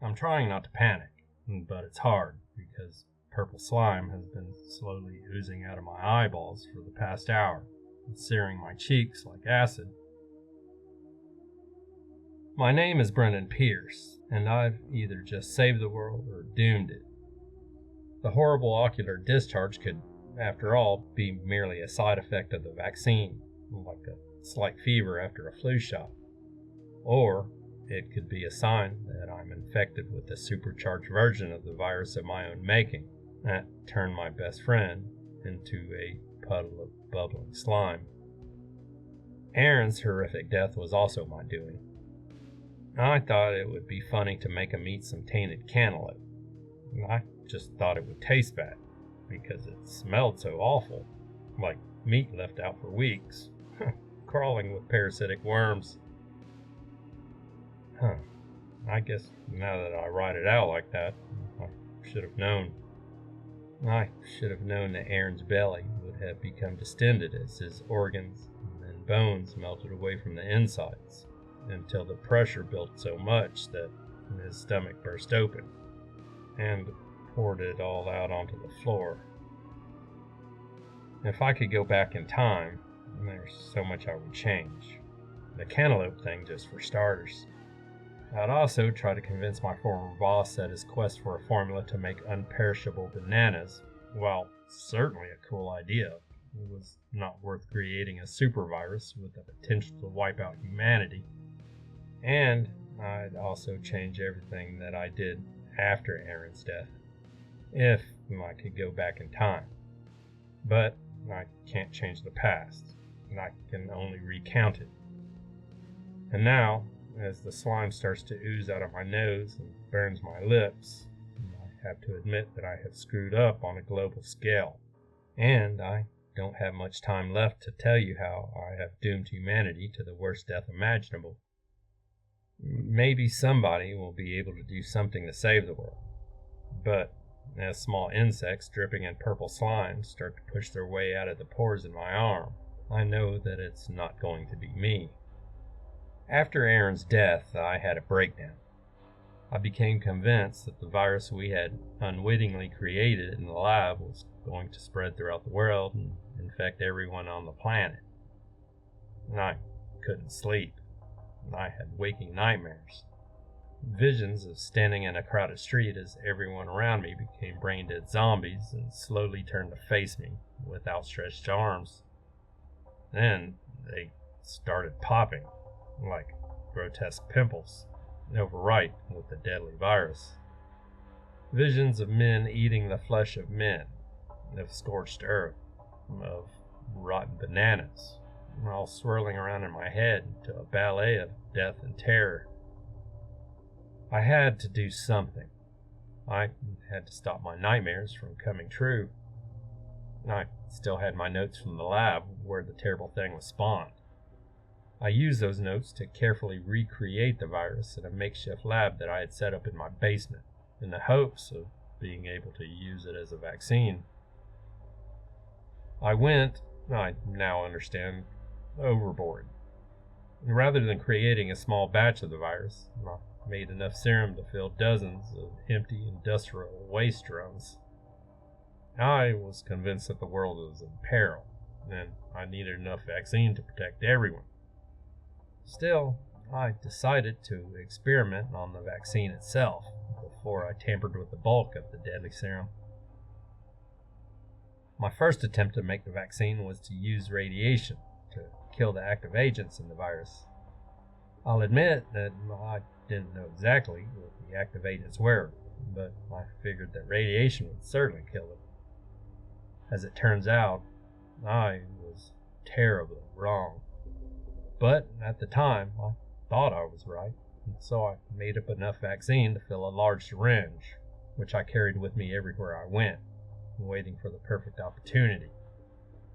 I'm trying not to panic, but it's hard because purple slime has been slowly oozing out of my eyeballs for the past hour, and searing my cheeks like acid. My name is Brendon Pierce, and I've either just saved the world or doomed it. The horrible ocular discharge could, after all, be merely a side effect of the vaccine, like a slight fever after a flu shot. Or it could be a sign that I'm infected with a supercharged version of the virus of my own making that turned my best friend into a puddle of bubbling slime. Aaron's horrific death was also my doing. I thought it would be funny to make him eat some tainted cantaloupe. I just thought it would taste bad because it smelled so awful, like meat left out for weeks, crawling with parasitic worms. I guess now that I write it out like that, I should have known. I should have known that Aaron's belly would have become distended as his organs and bones melted away from the insides, until the pressure built so much that his stomach burst open and poured it all out onto the floor. If I could go back in time, there's so much I would change. The cantaloupe thing, just for starters. I'd also try to convince my former boss that his quest for a formula to make unperishable bananas, while certainly a cool idea, was not worth creating a super virus with the potential to wipe out humanity. And I'd also change everything that I did after Aaron's death, if I could go back in time. But I can't change the past, and I can only recount it. And now, as the slime starts to ooze out of my nose and burns my lips, I have to admit that I have screwed up on a global scale, and I don't have much time left to tell you how I have doomed humanity to the worst death imaginable. Maybe somebody will be able to do something to save the world, but as small insects dripping in purple slime start to push their way out of the pores in my arm, I know that it's not going to be me. After Aaron's death, I had a breakdown. I became convinced that the virus we had unwittingly created in the lab was going to spread throughout the world and infect everyone on the planet. And I couldn't sleep. I had waking nightmares. Visions of standing in a crowded street as everyone around me became brain-dead zombies and slowly turned to face me with outstretched arms. Then they started popping like grotesque pimples, overripe with the deadly virus. Visions of men eating the flesh of men, of scorched earth, of rotten bananas, all swirling around in my head to a ballet of death and terror. I had to do something. I had to stop my nightmares from coming true. I still had my notes from the lab where the terrible thing was spawned. I used those notes to carefully recreate the virus in a makeshift lab that I had set up in my basement, in the hopes of being able to use it as a vaccine. I now understand, overboard. Rather than creating a small batch of the virus, I made enough serum to fill dozens of empty industrial waste drums. I was convinced that the world was in peril, and I needed enough vaccine to protect everyone. Still, I decided to experiment on the vaccine itself before I tampered with the bulk of the deadly serum. My first attempt to make the vaccine was to use radiation to kill the active agents in the virus. I'll admit that I didn't know exactly what the active agents were, but I figured that radiation would certainly kill them. As it turns out, I was terribly wrong. But at the time, I thought I was right, and so I made up enough vaccine to fill a large syringe, which I carried with me everywhere I went, waiting for the perfect opportunity.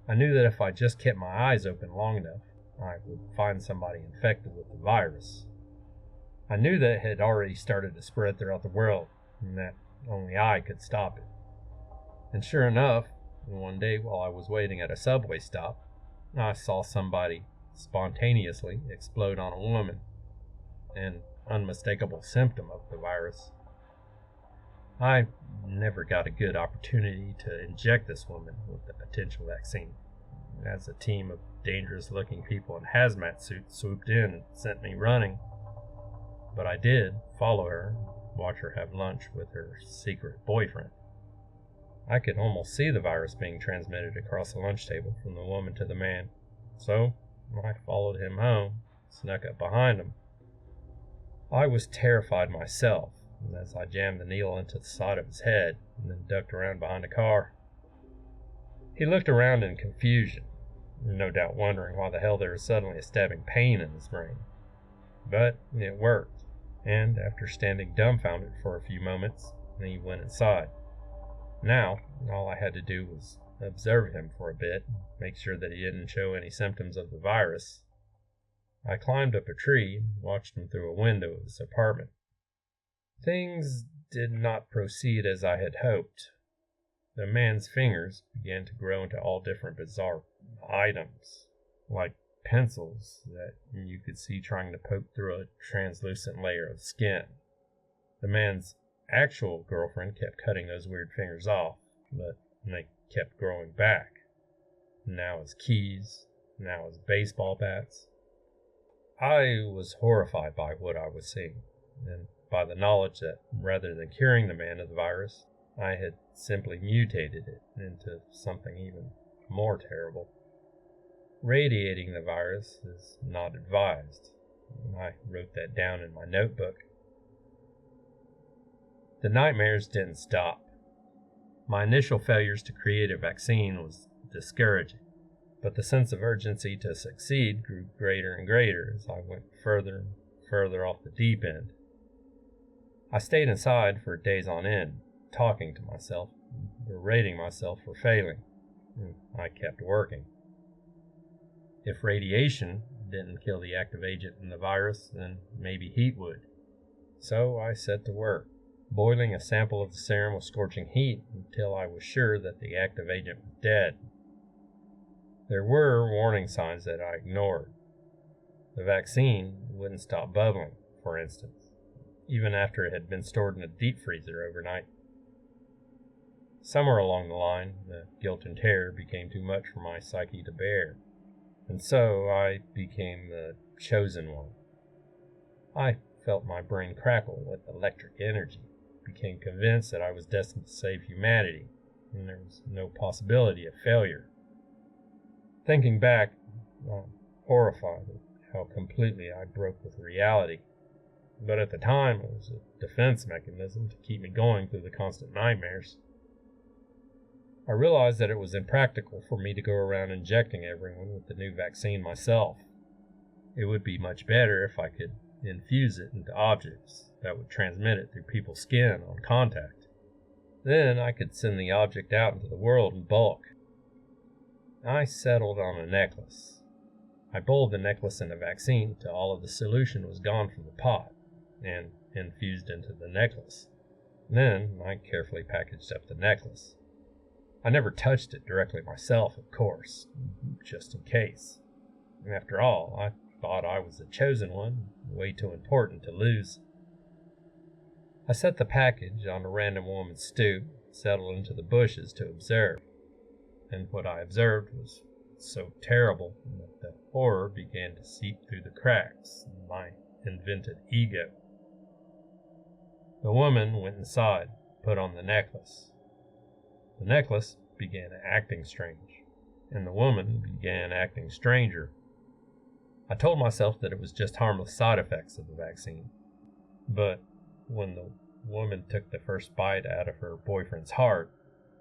I knew that if I just kept my eyes open long enough, I would find somebody infected with the virus. I knew that it had already started to spread throughout the world, and that only I could stop it. And sure enough, one day while I was waiting at a subway stop, I saw somebody spontaneously explode on a woman, an unmistakable symptom of the virus. I never got a good opportunity to inject this woman with the potential vaccine, as a team of dangerous-looking people in hazmat suits swooped in and sent me running. But I did follow her, watch her have lunch with her secret boyfriend. I could almost see the virus being transmitted across the lunch table from the woman to the man, so I followed him home, snuck up behind him. I was terrified myself as I jammed the needle into the side of his head and then ducked around behind a car. He looked around in confusion, no doubt wondering why the hell there was suddenly a stabbing pain in his brain. But it worked, and after standing dumbfounded for a few moments, he went inside. Now, all I had to do was observe him for a bit, make sure that he didn't show any symptoms of the virus. I climbed up a tree and watched him through a window of his apartment. Things did not proceed as I had hoped. The man's fingers began to grow into all different bizarre items, like pencils that you could see trying to poke through a translucent layer of skin. The man's actual girlfriend kept cutting those weird fingers off, but they kept growing back. Now as keys, now as baseball bats. I was horrified by what I was seeing, and by the knowledge that rather than curing the man of the virus, I had simply mutated it into something even more terrible. Radiating the virus is not advised. I wrote that down in my notebook. The nightmares didn't stop. My initial failures to create a vaccine was discouraging, but the sense of urgency to succeed grew greater and greater as I went further and further off the deep end. I stayed inside for days on end, talking to myself, berating myself for failing, and I kept working. If radiation didn't kill the active agent in the virus, then maybe heat would. So I set to work, boiling a sample of the serum with scorching heat until I was sure that the active agent was dead. There were warning signs that I ignored. The vaccine wouldn't stop bubbling, for instance, even after it had been stored in a deep freezer overnight. Somewhere along the line, the guilt and terror became too much for my psyche to bear, and so I became the chosen one. I felt my brain crackle with electric energy, became convinced that I was destined to save humanity, and there was no possibility of failure. Thinking back, I'm horrified at how completely I broke with reality. But at the time, it was a defense mechanism to keep me going through the constant nightmares. I realized that it was impractical for me to go around injecting everyone with the new vaccine myself. It would be much better if I could infuse it into objects that would transmit it through people's skin on contact. Then I could send the object out into the world in bulk. I settled on a necklace. I boiled the necklace in a vaccine till all of the solution was gone from the pot and infused into the necklace. Then I carefully packaged up the necklace. I never touched it directly myself, of course, just in case. After all, I thought I was the chosen one, way too important to lose. I set the package on a random woman's stoop, settled into the bushes to observe. And what I observed was so terrible that the horror began to seep through the cracks in my invented ego. The woman went inside, put on the necklace. The necklace began acting strange, and the woman began acting stranger. I told myself that it was just harmless side effects of the vaccine, but when the woman took the first bite out of her boyfriend's heart,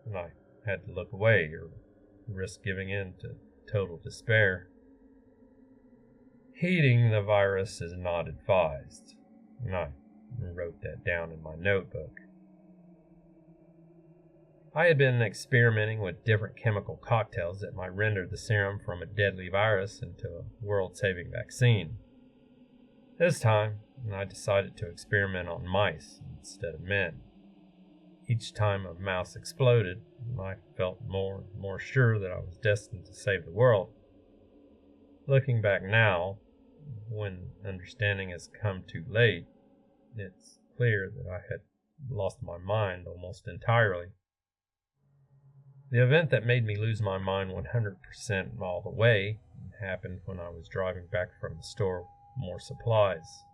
and I had to look away or risk giving in to total despair. Heating the virus is not advised, and I wrote that down in my notebook. I had been experimenting with different chemical cocktails that might render the serum from a deadly virus into a world-saving vaccine. This time, I decided to experiment on mice instead of men. Each time a mouse exploded, I felt more and more sure that I was destined to save the world. Looking back now, when understanding has come too late, it's clear that I had lost my mind almost entirely. The event that made me lose my mind 100% all the way happened when I was driving back from the store with more supplies.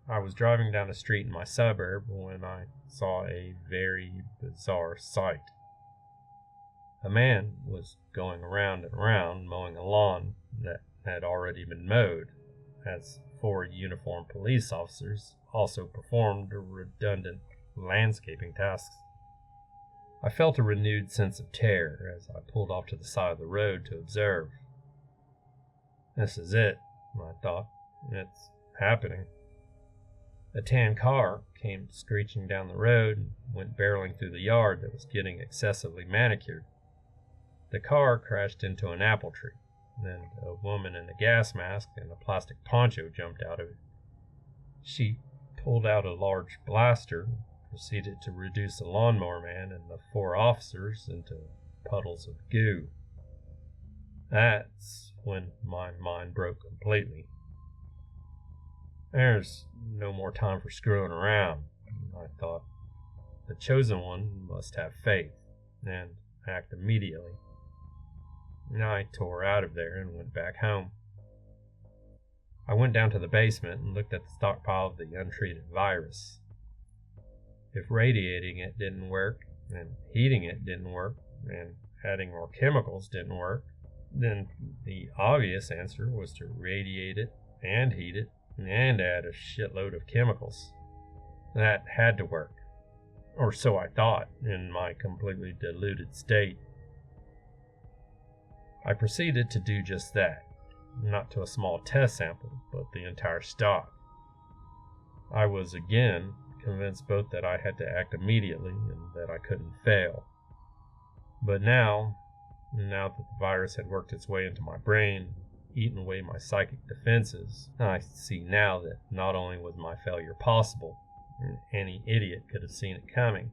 I was driving down the street in my suburb when I saw a very bizarre sight. A man was going around and around mowing a lawn that had already been mowed, as 4 uniformed police officers also performed redundant landscaping tasks. I felt a renewed sense of terror as I pulled off to the side of the road to observe. This is it, I thought. It's happening. A tan car came screeching down the road and went barreling through the yard that was getting excessively manicured. The car crashed into an apple tree. Then a woman in a gas mask and a plastic poncho jumped out of it. She pulled out a large blaster and proceeded to reduce the lawnmower man and the 4 officers into puddles of goo. That's when my mind broke completely. There's no more time for screwing around, I thought. The chosen one must have faith and act immediately. I tore out of there and went back home. I went down to the basement and looked at the stockpile of the untreated virus. If radiating it didn't work, and heating it didn't work, and adding more chemicals didn't work, then the obvious answer was to radiate it and heat it and add a shitload of chemicals. That had to work. Or so I thought in my completely deluded state. I proceeded to do just that, not to a small test sample, but the entire stock. I was again convinced both that I had to act immediately and that I couldn't fail. But now that the virus had worked its way into my brain, eaten away my psychic defenses, I see now that not only was my failure possible, any idiot could have seen it coming.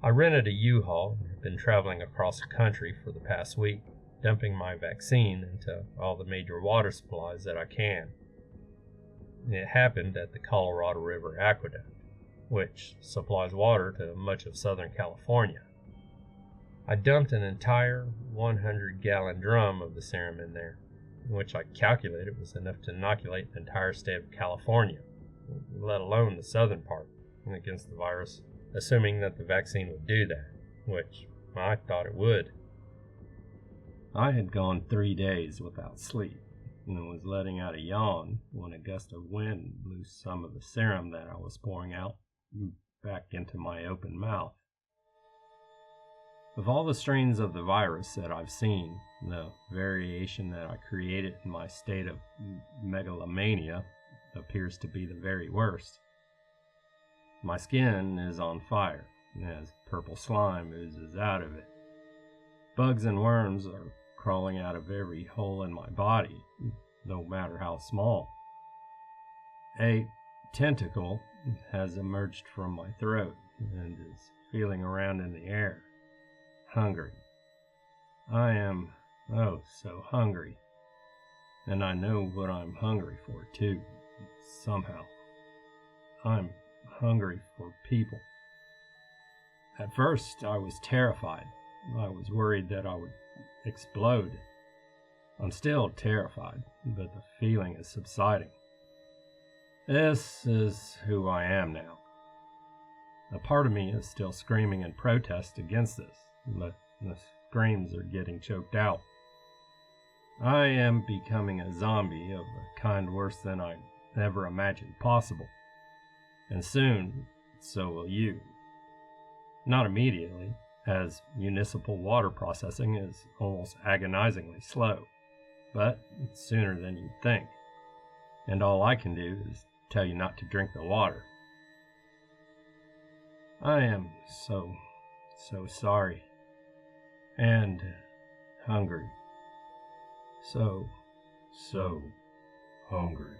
I rented a U-Haul and have been traveling across the country for the past week, dumping my vaccine into all the major water supplies that I can. It happened at the Colorado River Aqueduct, which supplies water to much of Southern California. I dumped an entire 100-gallon drum of the serum in there, which I calculated was enough to inoculate the entire state of California, let alone the southern part, against the virus, assuming that the vaccine would do that, which I thought it would. I had gone 3 days without sleep and was letting out a yawn when a gust of wind blew some of the serum that I was pouring out back into my open mouth. Of all the strains of the virus that I've seen, the variation that I created in my state of megalomania appears to be the very worst. My skin is on fire as purple slime oozes out of it. Bugs and worms are crawling out of every hole in my body, no matter how small. A tentacle has emerged from my throat and is feeling around in the air. Hungry. I am, oh, so hungry. And I know what I'm hungry for, too, somehow. I'm hungry for people. At first, I was terrified. I was worried that I would explode. I'm still terrified, but the feeling is subsiding. This is who I am now. A part of me is still screaming in protest against this, but the screams are getting choked out. I am becoming a zombie of a kind worse than I ever imagined possible. And soon, so will you. Not immediately, as municipal water processing is almost agonizingly slow, but sooner than you'd think. And all I can do is tell you not to drink the water. I am so sorry. And hungry. So hungry.